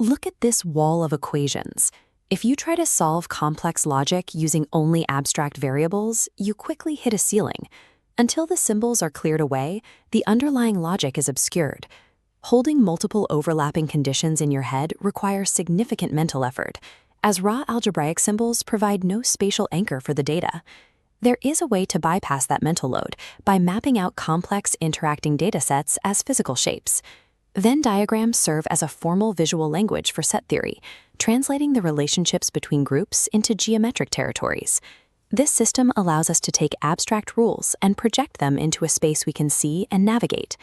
Look at this wall of equations. If you try to solve complex logic using only abstract variables, you quickly hit a ceiling. Until the symbols are cleared away, the underlying logic is obscured. Holding multiple overlapping conditions in your head requires significant mental effort, as raw algebraic symbols provide no spatial anchor for the data. There is a way to bypass that mental load by mapping out complex interacting datasets as physical shapes. Venn diagrams serve as a formal visual language for set theory, translating the relationships between groups into geometric territories. This system allows us to take abstract rules and project them into a space we can see and navigate.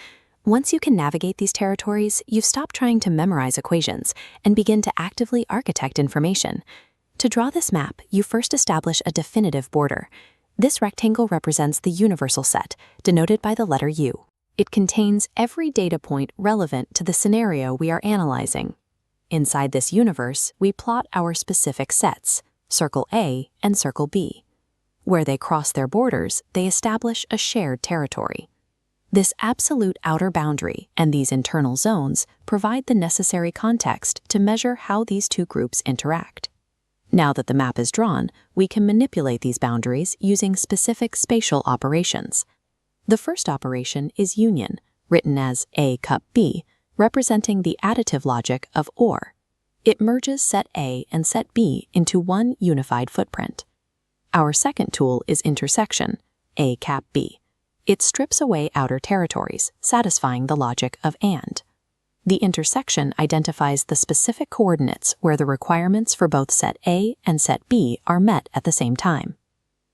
Once you can navigate these territories, you've stopped trying to memorize equations and begin to actively architect information. To draw this map, you first establish a definitive border. This rectangle represents the universal set, denoted by the letter U. It contains every data point relevant to the scenario we are analyzing. Inside this universe, we plot our specific sets, circle A and circle B. Where they cross their borders, they establish a shared territory. This absolute outer boundary and these internal zones provide the necessary context to measure how these two groups interact. Now that the map is drawn, we can manipulate these boundaries using specific spatial operations. The first operation is union, written as A cup B, representing the additive logic of OR. It merges set A and set B into one unified footprint. Our second tool is intersection, A cap B. It strips away outer territories, satisfying the logic of AND. The intersection identifies the specific coordinates where the requirements for both set A and set B are met at the same time.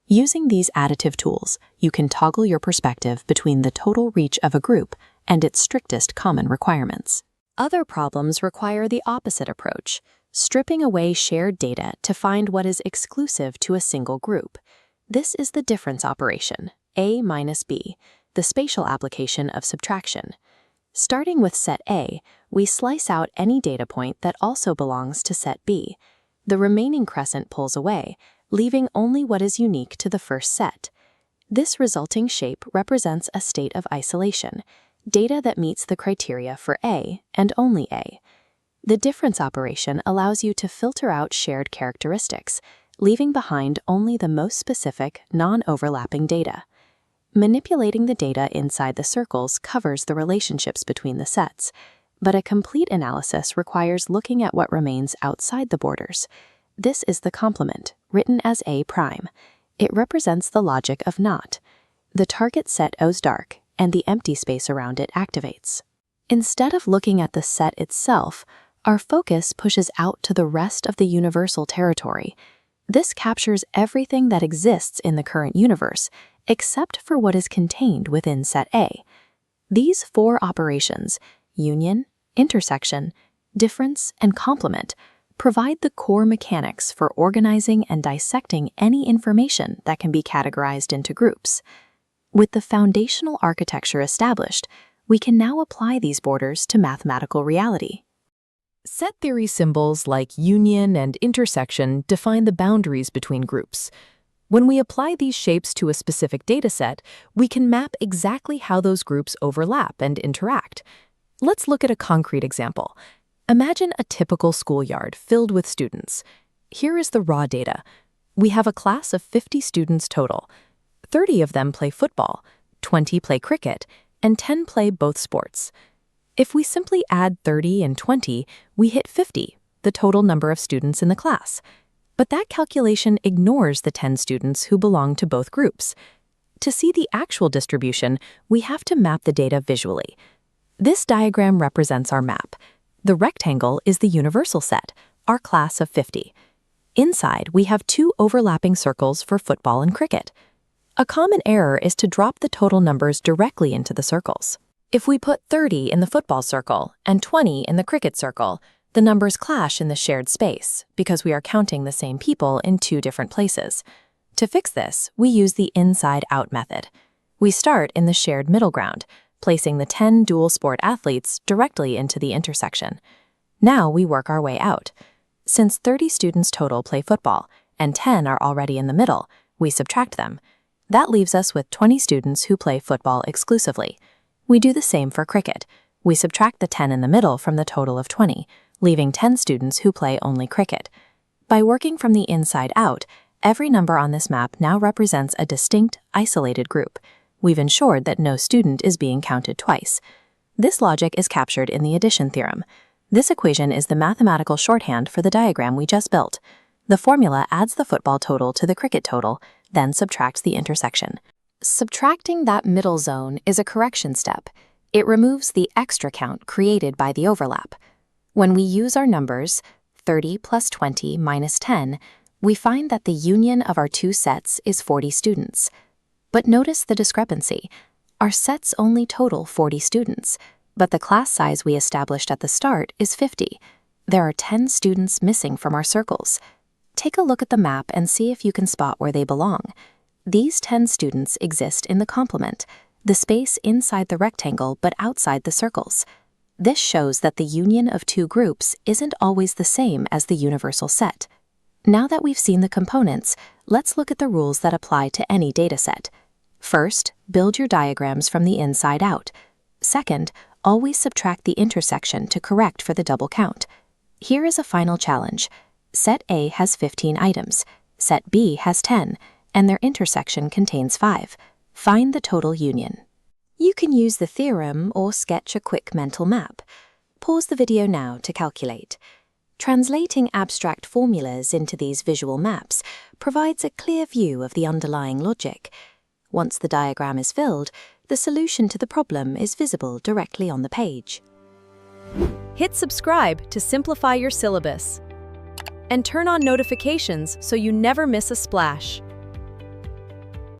Using these additive tools, you can toggle your perspective between the total reach of a group and its strictest common requirements. Other problems require the opposite approach, stripping away shared data to find what is exclusive to a single group. This is the difference operation, A minus B, the spatial application of subtraction. Starting with set A, we slice out any data point that also belongs to set B. The remaining crescent pulls away, leaving only what is unique to the first set. This resulting shape represents a state of isolation, data that meets the criteria for A and only A. The difference operation allows you to filter out shared characteristics, leaving behind only the most specific, non-overlapping data. Manipulating the data inside the circles covers the relationships between the sets, but a complete analysis requires looking at what remains outside the borders. This is the complement, written as A prime. It represents the logic of NOT. The target set goes dark, and the empty space around it activates. Instead of looking at the set itself, our focus pushes out to the rest of the universal territory. This captures everything that exists in the current universe, except for what is contained within set A. These four operations, union, intersection, difference, and complement, provide the core mechanics for organizing and dissecting any information that can be categorized into groups. With the foundational architecture established, we can now apply these borders to mathematical reality. Set theory symbols like union and intersection define the boundaries between groups. When we apply these shapes to a specific dataset, we can map exactly how those groups overlap and interact. Let's look at a concrete example. Imagine a typical schoolyard filled with students. Here is the raw data. We have a class of 50 students total. 30 of them play football, 20 play cricket, and 10 play both sports. If we simply add 30 and 20, we hit 50, the total number of students in the class. But that calculation ignores the 10 students who belong to both groups. To see the actual distribution, we have to map the data visually. This diagram represents our map. The rectangle is the universal set, our class of 50. Inside, we have two overlapping circles for football and cricket. A common error is to drop the total numbers directly into the circles. If we put 30 in the football circle and 20 in the cricket circle, the numbers clash in the shared space because we are counting the same people in two different places. To fix this, we use the inside-out method. We start in the shared middle ground, placing the 10 dual sport athletes directly into the intersection. Now we work our way out. Since 30 students total play football and 10 are already in the middle, we subtract them. That leaves us with 20 students who play football exclusively. We do the same for cricket. We subtract the 10 in the middle from the total of 20. leaving 10 students who play only cricket. By working from the inside out, every number on this map now represents a distinct, isolated group. We've ensured that no student is being counted twice. This logic is captured in the addition theorem. This equation is the mathematical shorthand for the diagram we just built. The formula adds the football total to the cricket total, then subtracts the intersection. Subtracting that middle zone is a correction step. It removes the extra count created by the overlap. When we use our numbers, 30 plus 20 minus 10, we find that the union of our two sets is 40 students. But notice the discrepancy. Our sets only total 40 students, but the class size we established at the start is 50. There are 10 students missing from our circles. Take a look at the map and see if you can spot where they belong. These 10 students exist in the complement, the space inside the rectangle but outside the circles. This shows that the union of two groups isn't always the same as the universal set. Now that we've seen the components, let's look at the rules that apply to any dataset. First, build your diagrams from the inside out. Second, always subtract the intersection to correct for the double count. Here is a final challenge. Set A has 15 items, set B has 10, and their intersection contains 5. Find the total union. You can use the theorem or sketch a quick mental map. Pause the video now to calculate. Translating abstract formulas into these visual maps provides a clear view of the underlying logic. Once the diagram is filled, the solution to the problem is visible directly on the page. Hit subscribe to simplify your syllabus. And turn on notifications so you never miss a splash.